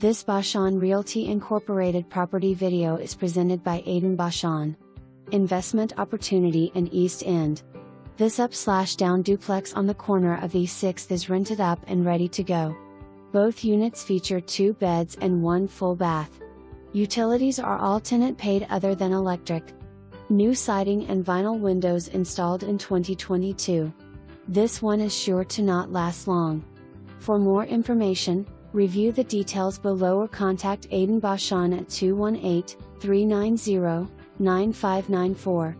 This Bachand Realty Incorporated property video is presented by Aiden Bachand. Investment opportunity in East End. This up/down duplex on the corner of East 6th is rented up and ready to go. Both units feature 2 beds and 1 full bath. Utilities are all tenant paid other than electric. New siding and vinyl windows installed in 2022. This one is sure to not last long. For more information, review the details below or contact Aiden Bachand at 218-390-9594.